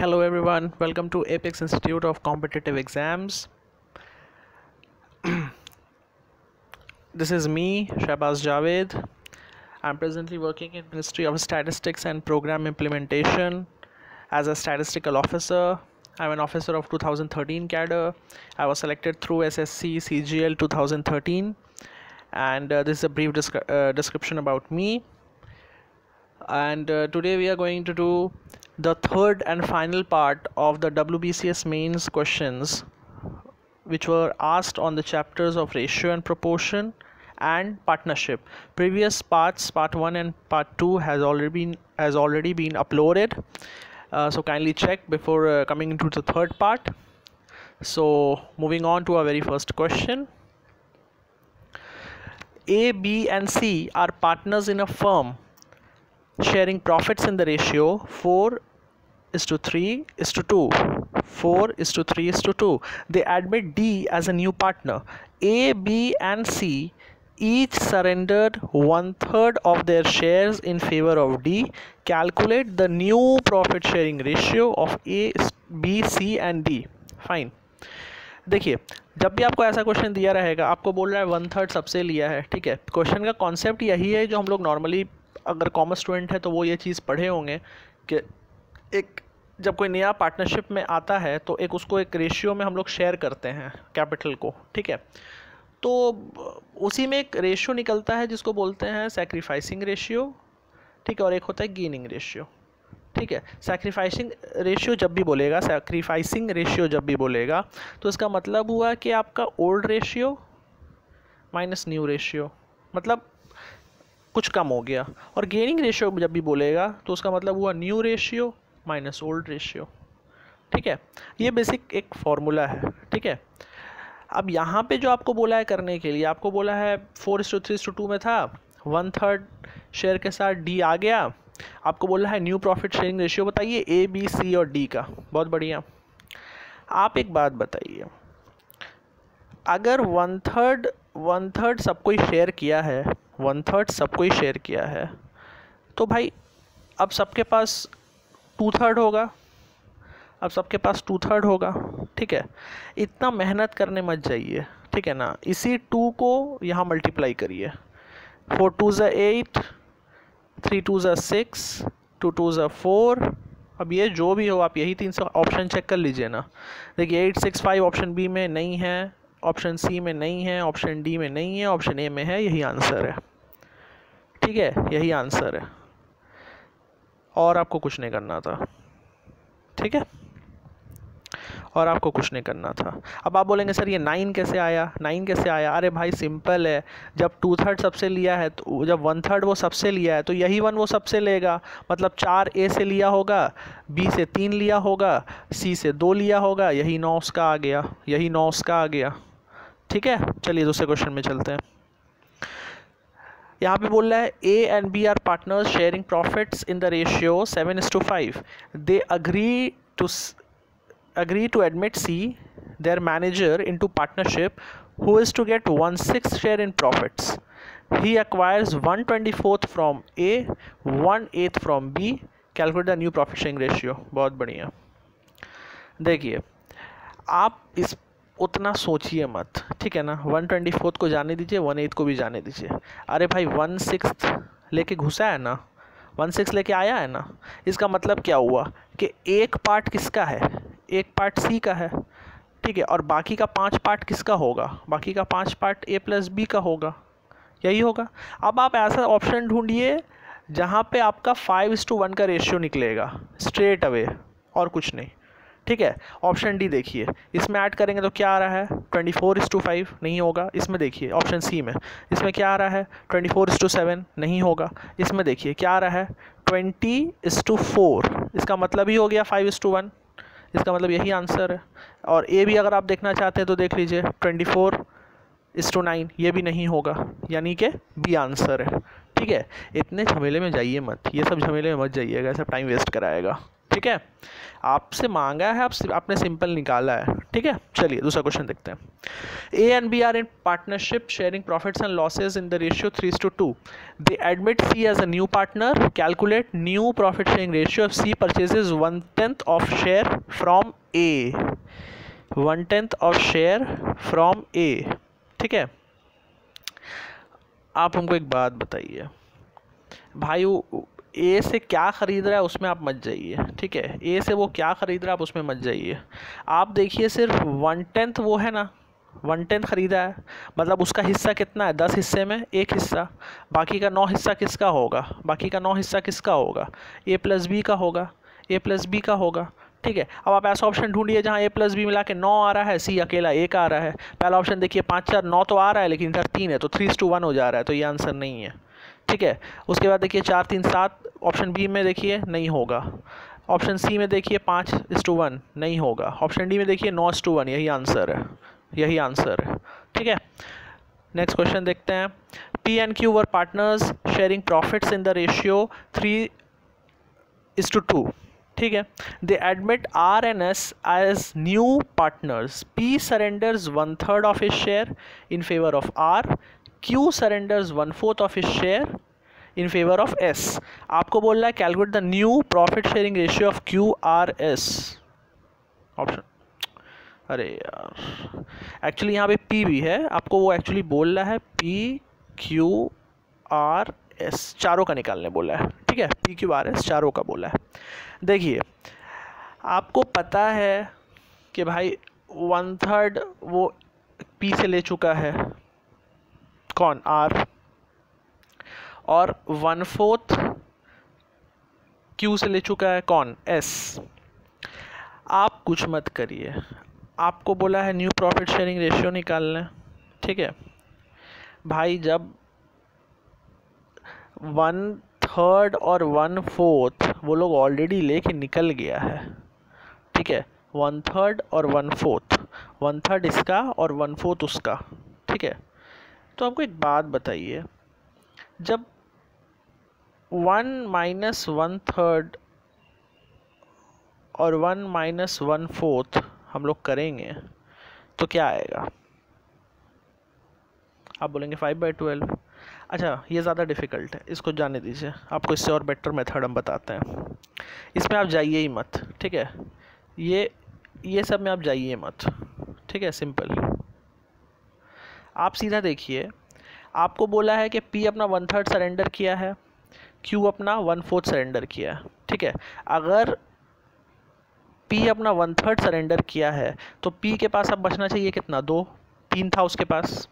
Hello everyone, welcome to Apex Institute of Competitive Exams. This is me, Shahbaz Javed. I'm presently working in Ministry of Statistics and Program Implementation as a statistical officer. I'm an officer of 2013 cadre. I was selected through SSC CGL 2013, and this is a brief description about me. And today we are going to do the third and final part of the WBCS mains questions, which were asked on the chapters of ratio and proportion and partnership. Previous parts, part 1 and part 2, has already been uploaded, so kindly check before coming into the third part. So moving on to our very first question. A, B and C are partners in a firm sharing profits in the ratio 4:3:2. 4:3:2. They admit D as a new partner. A, B and C each surrendered 1/3 of their shares in favor of D. Calculate the new profit sharing ratio of A, B, C and D. Fine. देखिए, जब भी आपको ऐसा question दिया रहेगा, आपको बोल रहा है 1/3 सबसे लिया है, ठीक है. क्वेश्चन का कॉन्सेप्ट यही है जो हम लोग नॉर्मली, अगर कॉमर्स स्टूडेंट है तो वो ये चीज़ पढ़े होंगे कि एक जब कोई नया पार्टनरशिप में आता है तो एक उसको एक रेशियो में हम लोग शेयर करते हैं कैपिटल को, ठीक है. तो उसी में एक रेशियो निकलता है जिसको बोलते हैं सैक्रिफाइसिंग रेशियो, ठीक है, और एक होता है गेनिंग रेशियो, ठीक है. सैक्रिफाइसिंग रेशियो जब भी बोलेगा तो इसका मतलब हुआ कि आपका old ratio minus new ratio, मतलब कुछ कम हो गया. और गेनिंग रेशियो जब भी बोलेगा तो उसका मतलब हुआ new ratio minus old ratio, ठीक है. ये बेसिक एक फॉर्मूला है, ठीक है. अब यहाँ पे जो आपको बोला है करने के लिए, आपको बोला है 4:3:2 में था, 1/3 शेयर के साथ डी आ गया. आपको बोला है न्यू प्रॉफिट शेयरिंग रेशियो बताइए ए, बी, सी और डी का. बहुत बढ़िया. आप एक बात बताइए, अगर 1/3 सबको ही शेयर किया है, 1/3 सबको ही शेयर किया है, तो भाई अब सबके पास 2/3 होगा. अब सबके पास 2/3 होगा, ठीक है. इतना मेहनत करने मत जाइए, ठीक है ना. इसी 2 को यहाँ मल्टीप्लाई करिए. 4×2 = 8, 3×2 = 6, 2×2 = 4. अब ये जो भी हो, आप यही 3 से ऑप्शन चेक कर लीजिए ना. देखिए 8, 6, 5 ऑप्शन बी में नहीं है, ऑप्शन सी में नहीं है, ऑप्शन डी में नहीं है, ऑप्शन ए में है. यही आंसर है, ठीक है, यही आंसर है. और आपको कुछ नहीं करना था, ठीक है, और आपको कुछ नहीं करना था. अब आप बोलेंगे सर ये 9 कैसे आया, 9 कैसे आया. अरे भाई सिंपल है. जब 2/3 सबसे लिया है, तो जब 1/3 वो सबसे लिया है तो यही 1 वो सबसे लेगा. मतलब 4 ए से लिया होगा, बी से 3 लिया होगा, सी से 2 लिया होगा. यही 9 उसका आ गया, यही 9 उसका आ गया, ठीक है. चलिए दूसरे क्वेश्चन में चलते हैं. यहाँ पे बोल रहा है A and B are partners sharing profits in the ratio 7:5. They agree to admit C, their manager, into partnership, who is to get 1/6 share in profits. He acquires 1/24 from A, 1/8 from B. Calculate the new profit sharing ratio. बहुत बढ़िया. देखिए, आप इस उतना सोचिए मत, ठीक है ना. 1/24 को जाने दीजिए, 1/8 को भी जाने दीजिए. अरे भाई 1/6 लेके घुसा है ना, 1/6 लेके आया है ना. इसका मतलब क्या हुआ कि एक पार्ट किसका है, एक पार्ट सी का है, ठीक है, और बाकी का 5 पार्ट किसका होगा, बाकी का 5 पार्ट ए प्लस बी का होगा. यही होगा. अब आप ऐसा ऑप्शन ढूंढिए जहाँ पे आपका 5:1 का रेशियो निकलेगा स्ट्रेट अवे, और कुछ नहीं, ठीक है. ऑप्शन डी देखिए, इसमें ऐड करेंगे तो क्या आ रहा है, 24:5 नहीं होगा. इसमें देखिए ऑप्शन सी में, इसमें क्या आ रहा है, 24:7 नहीं होगा. इसमें देखिए क्या आ रहा है, 20:4. इसका मतलब ही हो गया 5:1. इसका मतलब यही आंसर है. और ए भी अगर आप देखना चाहते हैं तो देख लीजिए 24:9. ये भी नहीं होगा, यानी कि बी आंसर है, ठीक है. इतने झमेले में जाइए मत, ये सब झमेले में मत जाइएगा, सब टाइम वेस्ट कराएगा, ठीक है, आपसे मांगा है, आपने सिंपल निकाला है। ठीक है, चलिए दूसरा क्वेश्चन देखते हैं। A and B are in partnership sharing profits and losses in the ratio 3:2. They admit C as a new partner. Calculate new profit sharing ratio of C purchases 1/10 of share from A. 1/10 of share from A. ठीक है, आप हमको एक बात बताइए भाई, वो ए से क्या ख़रीद रहा है उसमें आप मत जाइए। ठीक है, ए से वो क्या ख़रीद रहा है आप उसमें मत जाइए। आप देखिए सिर्फ 1/10 वो है ना, 1/10 ख़रीदा है, मतलब उसका हिस्सा कितना है, 10 हिस्से में एक हिस्सा, बाकी का 9 हिस्सा किसका होगा, बाकी का 9 हिस्सा किसका होगा, ए प्लस बी का होगा, ए प्लस बी का होगा। ठीक है, अब आप ऐसा ऑप्शन ढूंढिए जहाँ ए प्लस बी मिला के 9 आ रहा है, सी अकेला 1 आ रहा है। पहला ऑप्शन देखिए 5 4 9 तो आ रहा है, लेकिन इधर 3 है, तो 3:1 हो जा रहा है, तो ये आंसर नहीं है। ठीक है, उसके बाद देखिए 4 3 7, ऑप्शन बी में देखिए नहीं होगा। ऑप्शन सी में देखिए 5:1 नहीं होगा। ऑप्शन डी में देखिए 9:1, यही आंसर है, यही आंसर है। ठीक है, नेक्स्ट क्वेश्चन देखते हैं। P and Q were partners sharing profits in the ratio 3:2. ठीक है, they admit R and S as new partners. P surrenders 1/3 of his share in favour of R. Q surrenders 1/4 of his share in favor of S. आपको बोल रहा है calculate the new profit sharing ratio of QRS. Option, अरे यार actually यहाँ पे P भी है, आपको वो एक्चुअली बोल रहा है PQRS, चारों का निकालने बोला है। ठीक है, PQRS चारों का बोला है। देखिए आपको पता है कि भाई 1/3 वो P से ले चुका है, कौन, आर, और 1/4 क्यू से ले चुका है, कौन, एस। आप कुछ मत करिए, आपको बोला है न्यू प्रॉफिट शेयरिंग रेशियो निकालना। ठीक है भाई, जब 1/3 और 1/4 वो लोग ऑलरेडी लेके निकल गया है। ठीक है, 1/3 और 1/4, 1/3 इसका और 1/4 उसका। ठीक है, तो आपको एक बात बताइए, जब 1 - 1/3 और 1 - 1/4 हम लोग करेंगे तो क्या आएगा? आप बोलेंगे 5/12। अच्छा, ये ज़्यादा डिफ़िकल्ट है, इसको जाने दीजिए, आपको इससे और बेटर मेथड हम बताते हैं। इसमें आप जाइए ही मत। ठीक है, ये सब में आप जाइए मत। ठीक है, सिंपल। आप सीधा देखिए, आपको बोला है कि P अपना 1/3 सरेंडर किया है, Q अपना 1/4 सरेंडर किया है। ठीक है, अगर P अपना 1/3 सरेंडर किया है तो P के पास अब बचना चाहिए कितना, 2, 3 था उसके पास।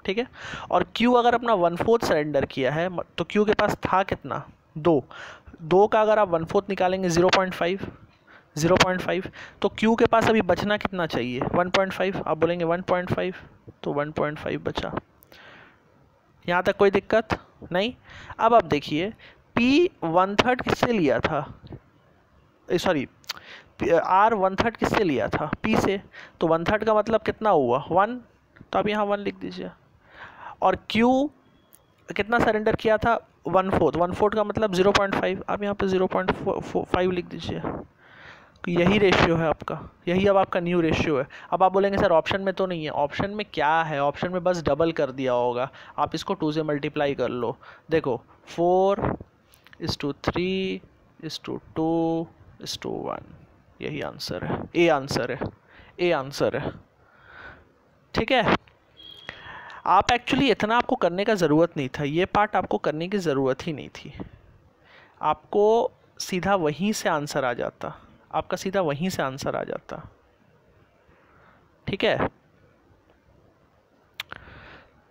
ठीक है, और Q अगर अपना 1/4 सरेंडर किया है तो Q के पास था कितना, 2 का अगर आप 1/4 निकालेंगे 0.5, तो Q के पास अभी बचना कितना चाहिए, 1.5। आप बोलेंगे 1.5, तो 1.5 बचा। यहाँ तक कोई दिक्कत नहीं। अब आप देखिए P 1/3 किससे लिया था, सॉरी R 1/3 किससे लिया था, P से, तो 1/3 का मतलब कितना हुआ, 1, तो आप यहाँ 1 लिख दीजिए। और Q कितना सरेंडर किया था, 1/4 का मतलब 0.5, आप यहाँ पे 0.5 लिख दीजिए। यही रेशियो है आपका, यही अब आपका न्यू रेशियो है। अब आप बोलेंगे सर ऑप्शन में तो नहीं है, ऑप्शन में क्या है, ऑप्शन में बस डबल कर दिया होगा, आप इसको 2 से मल्टीप्लाई कर लो। देखो 4:3:2:1, यही आंसर है, ए आंसर है, ए आंसर है। ठीक है, आप एक्चुअली इतना आपको करने का ज़रूरत नहीं था, ये पार्ट आपको करने की ज़रूरत ही नहीं थी, आपको सीधा वहीं से आंसर आ जाता, आपका सीधा वहीं से आंसर आ जाता। ठीक है,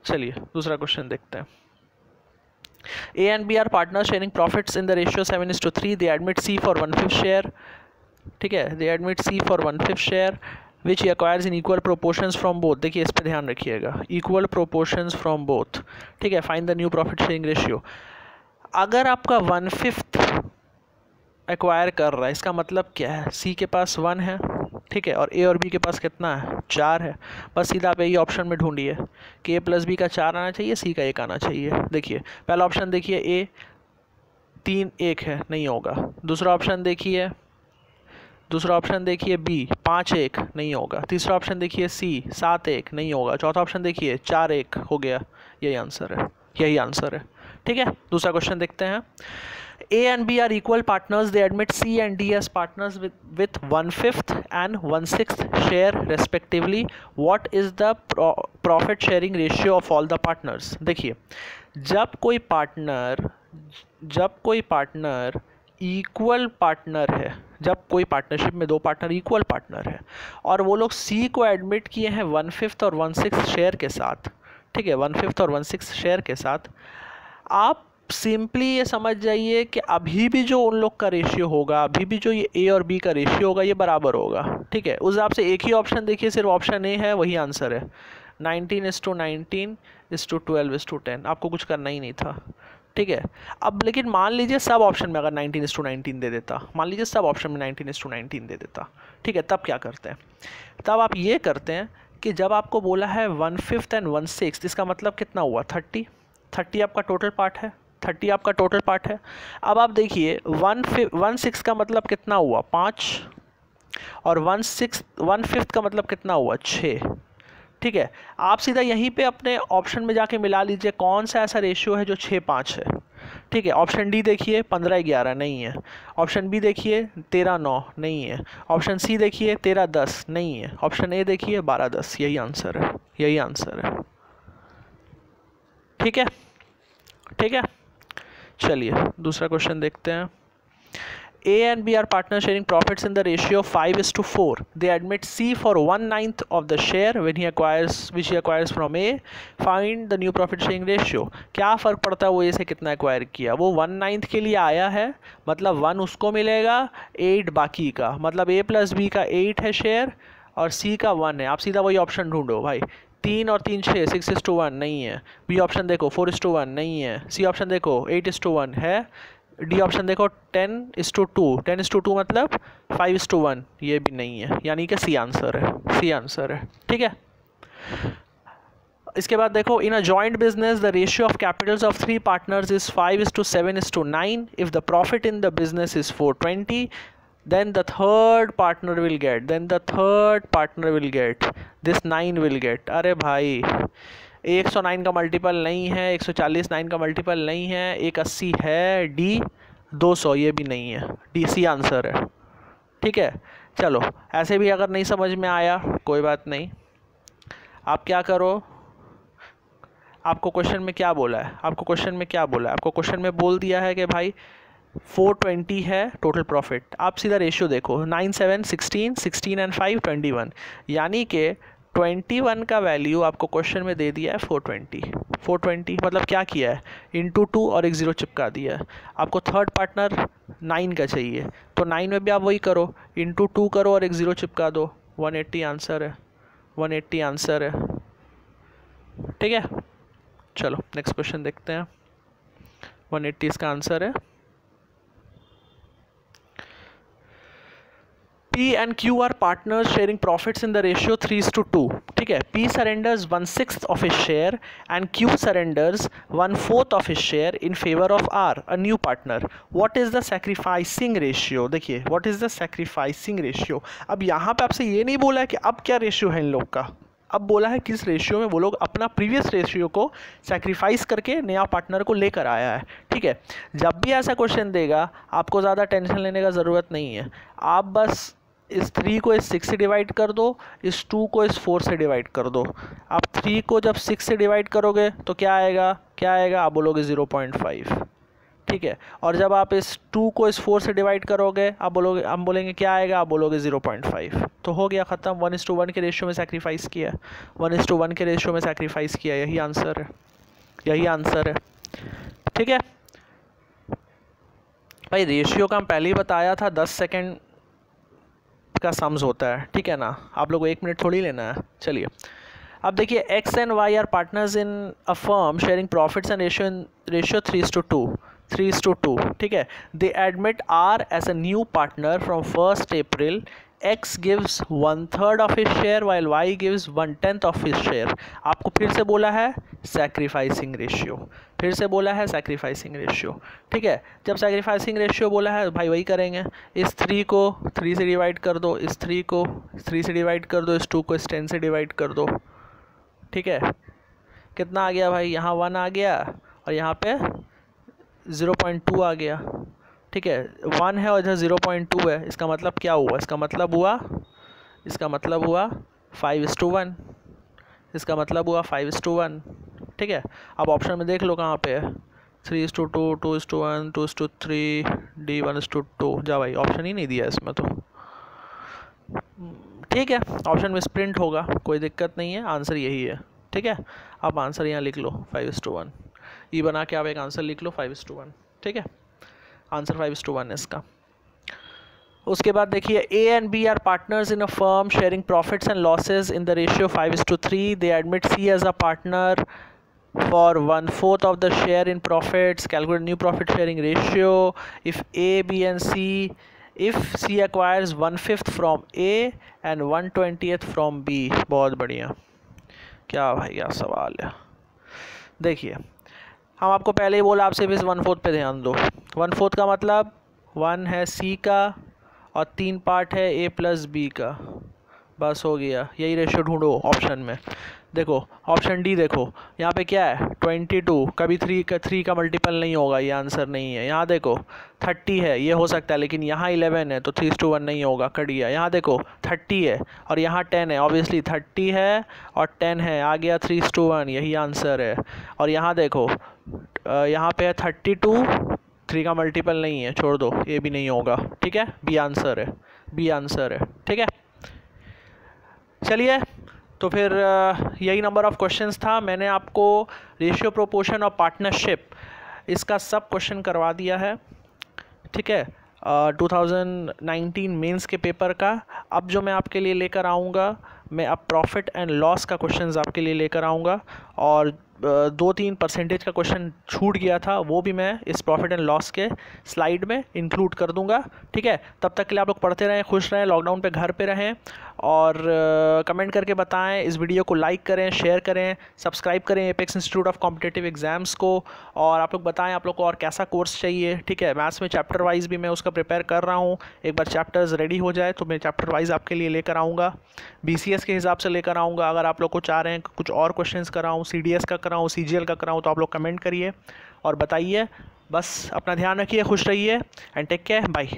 चलिए दूसरा क्वेश्चन देखते हैं। A and B are partners sharing profits in the ratio 7:3. They admit C for 1/5 share. ठीक है, they admit C for 1/5 share which he acquires in equal proportions from both. देखिए इस पे ध्यान रखिएगा, equal proportions from both. ठीक है, find the new profit sharing ratio. अगर आपका 1/5 एक्वायर कर रहा है, इसका मतलब क्या है, C के पास 1 है, ठीक है, और A और B के पास कितना है, 4 है। बस सीधा आप यही ऑप्शन में ढूंढिए कि A + B का 4 आना चाहिए, C का 1 आना चाहिए। देखिए पहला ऑप्शन देखिए A 3 1 है, नहीं होगा। दूसरा ऑप्शन देखिए दूसरा ऑप्शन देखिए बी 5-1 नहीं होगा, तीसरा ऑप्शन देखिए सी 7-1 नहीं होगा, चौथा ऑप्शन देखिए 4-1 हो गया। यही आंसर है, यही आंसर है। ठीक है, दूसरा क्वेश्चन देखते हैं। A and B are equal partners. They admit C and D as partners with 1/5 and 1/6 share respectively. What is the profit sharing ratio of all the partners? देखिए, जब कोई पार्टनर इक्वल पार्टनर है, जब कोई partnership में दो partner equal partner है और वो लोग C को एडमिट किए हैं 1/5 और 1/6 शेयर के साथ, ठीक है, 1/5 और 1/6 शेयर के साथ, आप सिंपली ये समझ जाइए कि अभी भी जो उन लोग का रेशियो होगा, अभी भी जो ये ए और बी का रेशियो होगा, ये बराबर होगा। ठीक है, उस हिसाब से एक ही ऑप्शन देखिए, सिर्फ ऑप्शन ए है, वही आंसर है। 19:19:12:10, आपको कुछ करना ही नहीं था। ठीक है, अब लेकिन मान लीजिए सब ऑप्शन में अगर 19:19 दे देता, मान लीजिए सब ऑप्शन में 19:19 दे देता, ठीक है, तब क्या करते हैं? तब आप ये करते हैं कि जब आपको बोला है 1/5 एंड 1/6, इसका मतलब कितना हुआ? 30 आपका टोटल पार्ट है, 30 आपका टोटल पार्ट है। अब आप देखिए 1/6 का मतलब कितना हुआ? 5, और 1/5 का मतलब कितना हुआ? 6। ठीक है, आप सीधा यहीं पे अपने ऑप्शन में जाके मिला लीजिए कौन सा ऐसा रेशियो है जो 6-5 है। ठीक है, ऑप्शन डी देखिए 15-11 नहीं है, ऑप्शन बी देखिए 13-9 नहीं है, ऑप्शन सी देखिए 13-10 नहीं है, ऑप्शन ए देखिए 12-10। यही आंसर है, यही आंसर है। ठीक है, ठीक है, चलिए दूसरा क्वेश्चन देखते हैं। A and B are partners sharing profits in the ratio of 5:4. They admit C for 1/9 of the share which he acquires from A. Find the new profit sharing ratio. क्या फ़र्क पड़ता है वो A से कितना acquire किया? वो 1/9 के लिए आया है, मतलब 1 उसको मिलेगा, 8 बाकी का, मतलब A प्लस B का 8 है शेयर और C का 1 है। आप सीधा वही ऑप्शन ढूंढो भाई। 3 और 3 6, 6:1 नहीं है। बी ऑप्शन देखो 4:1 नहीं है। सी ऑप्शन देखो 8:1 है। डी ऑप्शन देखो 10:2, 10:2 मतलब 5:1, ये भी नहीं है, यानी कि सी आंसर है, सी आंसर है। ठीक है, इसके बाद देखो, in a joint business the ratio of capitals of 3 partners is 5:7:9। If the profit in the business is 420, then the third partner will get this 9 will get। अरे भाई 109 का मल्टीपल नहीं है, 140 9 का मल्टीपल नहीं है, 180 है, डी 200 ये भी नहीं है, डी सी आंसर है। ठीक है, चलो ऐसे भी अगर नहीं समझ में आया कोई बात नहीं, आप क्या करो, आपको क्वेश्चन में क्या बोला है, आपको क्वेश्चन में बोल दिया है कि भाई 420 है टोटल प्रॉफिट। आप सीधा रेशियो देखो 9 7 16, 16 एंड 5 21, यानी कि 21 का वैल्यू आपको क्वेश्चन में दे दिया है 420 मतलब क्या किया है, इंटू 2 और एक 0 चिपका दिया है। आपको थर्ड पार्टनर 9 का चाहिए, तो 9 में भी आप वही करो, इंटू 2 करो और एक 0 चिपका दो, 180 आंसर है, 180 आंसर है। ठीक है, चलो नेक्स्ट क्वेश्चन देखते हैं। 180 इसका आंसर है। P and Q are partners sharing profits in the ratio 3:2. ठीक है, P surrenders 1/6 of his share and Q surrenders 1/4 of his share in favor of R, a new partner. What is the sacrificing ratio? देखिए, what is the sacrificing ratio? अब यहाँ पे आपसे ये नहीं बोला है कि अब क्या रेशियो है इन लोग का, अब बोला है किस रेशियो में वो लोग अपना प्रीवियस रेशियो को सैक्रिफाइस करके नया पार्टनर को लेकर आया है। ठीक है, जब भी ऐसा क्वेश्चन देगा आपको ज़्यादा टेंशन लेने का ज़रूरत नहीं है, आप बस इस 3 को इस 6 से डिवाइड कर दो, इस 2 को इस 4 से डिवाइड कर दो। आप 3 को जब 6 से डिवाइड करोगे तो क्या आएगा, आप बोलोगे 0.5। ठीक है, और जब आप इस 2 को इस 4 से डिवाइड करोगे हम बोलेंगे क्या आएगा, आप बोलोगे 0.5। तो हो गया ख़त्म, 1:1 के रेशियो में सैक्रिफाइस किया, 1:1 के रेशियो में सैक्रिफाइस किया, यही आंसर है, यही आंसर है। ठीक है भाई, रेशियो का हम पहले ही बताया था 10 सेकेंड का सम्स होता है, ठीक है ना, आप लोग को 1 मिनट थोड़ी लेना है। चलिए अब देखिए, X and Y are partners in a firm sharing profits and ratio 3:2। ठीक है, they admit R as a new partner from 1 April x gives 1/3 of his share while y gives 1/10 of his share। आपको फिर से बोला है sacrificing ratio, फिर से बोला है सैक्रिफाइसिंग रेशियो। ठीक है, जब सैक्रिफाइसिंग रेशियो बोला है भाई वही करेंगे। इस 3 को 3 से डिवाइड कर दो, इस 3 को 3 से डिवाइड कर दो, इस 2 को इस 10 से डिवाइड कर दो। ठीक है, कितना आ गया भाई, यहाँ 1 आ गया और यहाँ पे 0.2 आ गया। ठीक है, 1 है और इधर 0.2 है, इसका मतलब क्या हुआ, इसका मतलब हुआ 5:1, इसका मतलब हुआ 5:1। ठीक है, अब ऑप्शन में देख लो कहाँ पे है, 3:2, 2:1, 2:3, D 1:2। जा भाई, ऑप्शन ही नहीं दिया इसमें तो। ठीक है, ऑप्शन में प्रिंट होगा, कोई दिक्कत नहीं है, आंसर यही है। ठीक है, अब आंसर यहाँ लिख लो 5:1, ई बना के आप एक आंसर लिख लो 5:1। ठीक है, आंसर 5:1 है इसका। उसके बाद देखिए, A and B are partners in a firm sharing profits and losses in the ratio 5:3. They admit C as a partner for 1/4 of the share in profits. Calculate new profit sharing ratio. If A, B and C, if C acquires 1/5 from A and 1/20 from B। बहुत बढ़िया, क्या भाई क्या सवाल है। देखिए, हम आपको पहले ही बोला, आप सिर्फ इस 1/4 पे ध्यान दो। 1/4 का मतलब 1 है C का और 3 पार्ट है A + B का, बस हो गया। यही रेशियो ढूंढो ऑप्शन में। देखो ऑप्शन डी, देखो यहाँ पे क्या है 22, कभी 3 का मल्टीपल नहीं होगा, ये आंसर नहीं है। यहाँ देखो 30 है, ये हो सकता है, लेकिन यहाँ 11 है तो 3:1 नहीं होगा, कट गया। यहाँ देखो 30 है और यहाँ 10 है, ऑब्वियसली 30 है और 10 है, आ गया 3:1, यही आंसर है। और यहाँ देखो यहाँ पे है 32, 3 का मल्टीपल नहीं है, छोड़ दो, ये भी नहीं होगा। ठीक है, बी आंसर है, बी आंसर है। ठीक है, चलिए, तो फिर यही नंबर ऑफ़ क्वेश्चंस था। मैंने आपको रेशियो, प्रोपोर्शन और पार्टनरशिप इसका सब क्वेश्चन करवा दिया है। ठीक है, 2019 मेंस के पेपर का। अब जो मैं आपके लिए लेकर आऊँगा, मैं अब प्रॉफिट एंड लॉस का क्वेश्चंस आपके लिए लेकर आऊँगा, और 2-3 परसेंटेज का क्वेश्चन छूट गया था, वो भी मैं इस प्रॉफिट एंड लॉस के स्लाइड में इंक्लूड कर दूंगा। ठीक है, तब तक के लिए आप लोग पढ़ते रहें, खुश रहें, लॉकडाउन पे घर पे रहें, और कमेंट करके बताएं, इस वीडियो को लाइक करें, शेयर करें, सब्सक्राइब करें apex institute of competitive exams को, और आप लोग बताएं आप लोग को और कैसा कोर्स चाहिए। ठीक है, मैथ्स में चैप्टर वाइज भी मैं उसका प्रिपेयर कर रहा हूँ, एक बार चैप्टर्स रेडी हो जाए तो मैं चैप्टर वाइज आपके लिए लेकर आऊँगा, BCS के हिसाब से लेकर आऊँगा। अगर आप लोग को चाह रहे हैं कुछ और क्वेश्चंस कराऊँ, CDS का कराऊँ, CGL का कराऊँ, तो आप लोग कमेंट करिए और बताइए। बस अपना ध्यान रखिए, खुश रहिए, एंड टेक केयर, बाय।